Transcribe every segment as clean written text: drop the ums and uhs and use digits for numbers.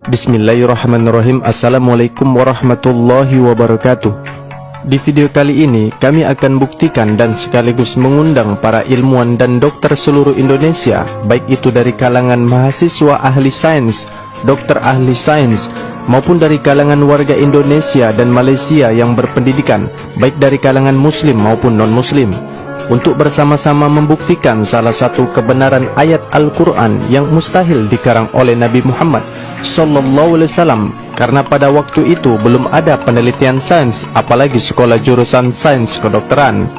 Bismillahirrahmanirrahim. Assalamualaikum warahmatullahi wabarakatuh. Di video kali ini kami akan buktikan dan sekaligus mengundang para ilmuwan dan dokter seluruh Indonesia, baik itu dari kalangan mahasiswa ahli sains, dokter ahli sains, maupun dari kalangan warga Indonesia dan Malaysia yang berpendidikan, baik dari kalangan muslim maupun non-muslim, untuk bersama-sama membuktikan salah satu kebenaran ayat Al-Quran yang mustahil dikarang oleh Nabi Muhammad Sallallahu Alaihi Wasallam, karena pada waktu itu belum ada penelitian sains, apalagi sekolah jurusan sains kedokteran.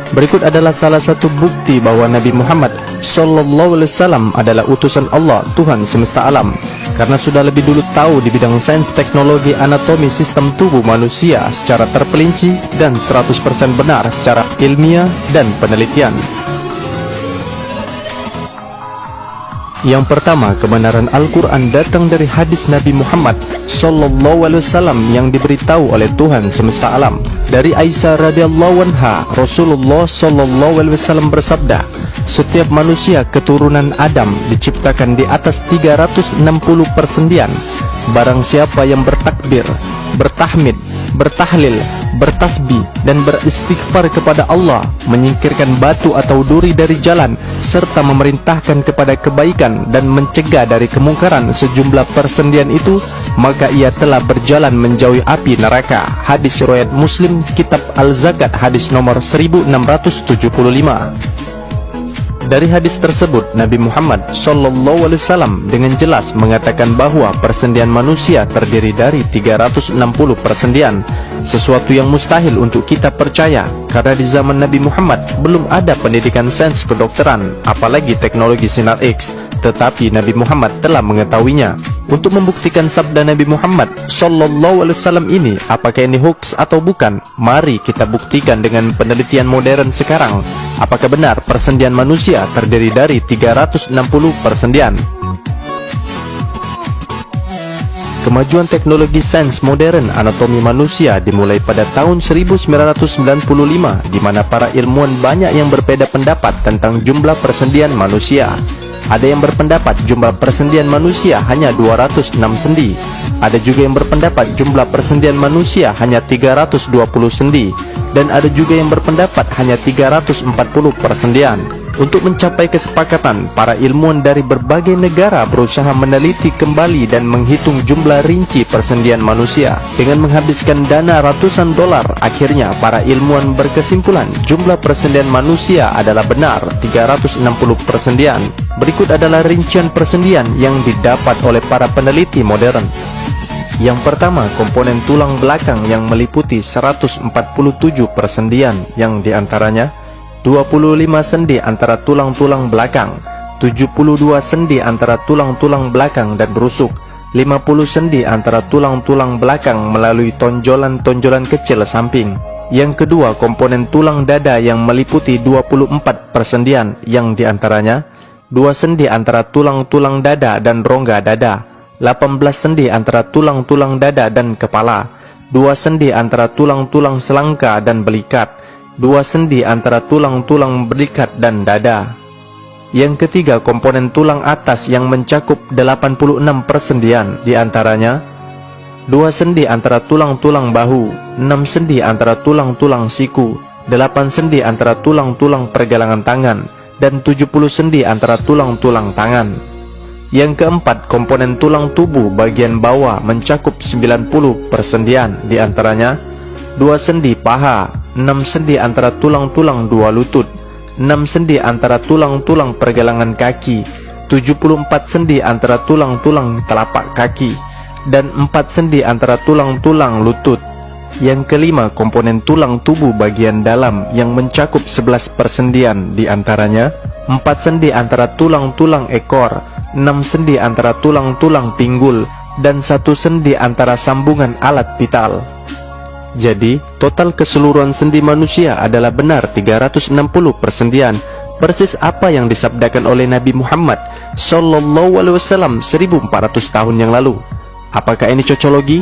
Berikut adalah salah satu bukti bahwa Nabi Muhammad Sallallahu Alaihi Wasallam adalah utusan Allah, Tuhan semesta alam, karena sudah lebih dulu tahu di bidang sains, teknologi, anatomi sistem tubuh manusia secara terperinci dan 100% benar secara ilmiah dan penelitian. Yang pertama, kebenaran Al-Quran datang dari hadis Nabi Muhammad Sallallahu Alaihi Wasallam yang diberitahu oleh Tuhan semesta alam. Dari Aisyah radhiyallahu anha, Rasulullah Sallallahu Alaihi Wasallam bersabda, setiap manusia keturunan Adam diciptakan di atas 360 persendian. Barang siapa yang bertakbir, bertahmid, bertahlil, bertasbih dan beristighfar kepada Allah, menyingkirkan batu atau duri dari jalan, serta memerintahkan kepada kebaikan dan mencegah dari kemungkaran sejumlah persendian itu, maka ia telah berjalan menjauhi api neraka. Hadis riwayat Muslim, kitab Al-Zakat, hadis nomor 1675. Dari hadis tersebut, Nabi Muhammad Sallallahu Alaihi Wasallam dengan jelas mengatakan bahwa persendian manusia terdiri dari 360 persendian, sesuatu yang mustahil untuk kita percaya, karena di zaman Nabi Muhammad belum ada pendidikan sains kedokteran, apalagi teknologi sinar X, tetapi Nabi Muhammad telah mengetahuinya. Untuk membuktikan sabda Nabi Muhammad Sallallahu Alaihi Wasallam ini, apakah ini hoax atau bukan, mari kita buktikan dengan penelitian modern sekarang. Apakah benar persendian manusia terdiri dari 360 persendian? Kemajuan teknologi sains modern anatomi manusia dimulai pada tahun 1995, di mana para ilmuwan banyak yang berbeda pendapat tentang jumlah persendian manusia. Ada yang berpendapat jumlah persendian manusia hanya 206 sendi. Ada juga yang berpendapat jumlah persendian manusia hanya 320 sendi. Dan ada juga yang berpendapat hanya 340 persendian. Untuk mencapai kesepakatan, para ilmuwan dari berbagai negara berusaha meneliti kembali dan menghitung jumlah rinci persendian manusia. Dengan menghabiskan dana ratusan dolar, akhirnya para ilmuwan berkesimpulan jumlah persendian manusia adalah benar 360 persendian. Berikut adalah rincian persendian yang didapat oleh para peneliti modern. Yang pertama, komponen tulang belakang yang meliputi 147 persendian, yang diantaranya 25 sendi antara tulang-tulang belakang, 72 sendi antara tulang-tulang belakang dan rusuk, 50 sendi antara tulang-tulang belakang melalui tonjolan-tonjolan kecil samping. Yang kedua, komponen tulang dada yang meliputi 24 persendian, yang diantaranya 2 sendi antara tulang-tulang dada dan rongga dada, 18 sendi antara tulang-tulang dada dan kepala, 2 sendi antara tulang-tulang selangka dan belikat, 2 sendi antara tulang-tulang belikat dan dada. Yang ketiga, komponen tulang atas yang mencakup 86 persendian, diantaranya 2 sendi antara tulang-tulang bahu, 6 sendi antara tulang-tulang siku, 8 sendi antara tulang-tulang pergelangan tangan, dan 70 sendi antara tulang-tulang tangan. Yang keempat, komponen tulang tubuh bagian bawah mencakup 90 persendian, diantaranya 2 sendi paha, 6 sendi antara tulang-tulang dua lutut, 6 sendi antara tulang-tulang pergelangan kaki, 74 sendi antara tulang-tulang telapak kaki, dan 4 sendi antara tulang-tulang lutut. Yang kelima, komponen tulang tubuh bagian dalam yang mencakup 11 persendian, diantaranya 4 sendi antara tulang-tulang ekor, 6 sendi antara tulang-tulang pinggul, dan 1 sendi antara sambungan alat vital. Jadi, total keseluruhan sendi manusia adalah benar 360 persendian, persis apa yang disabdakan oleh Nabi Muhammad Sallallahu Alaihi Wasallam 1400 tahun yang lalu. Apakah ini cocologi?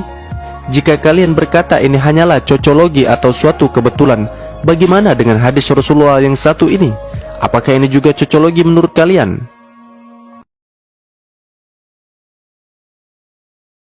Jika kalian berkata ini hanyalah cocologi atau suatu kebetulan, bagaimana dengan hadis Rasulullah yang satu ini? Apakah ini juga cocologi menurut kalian?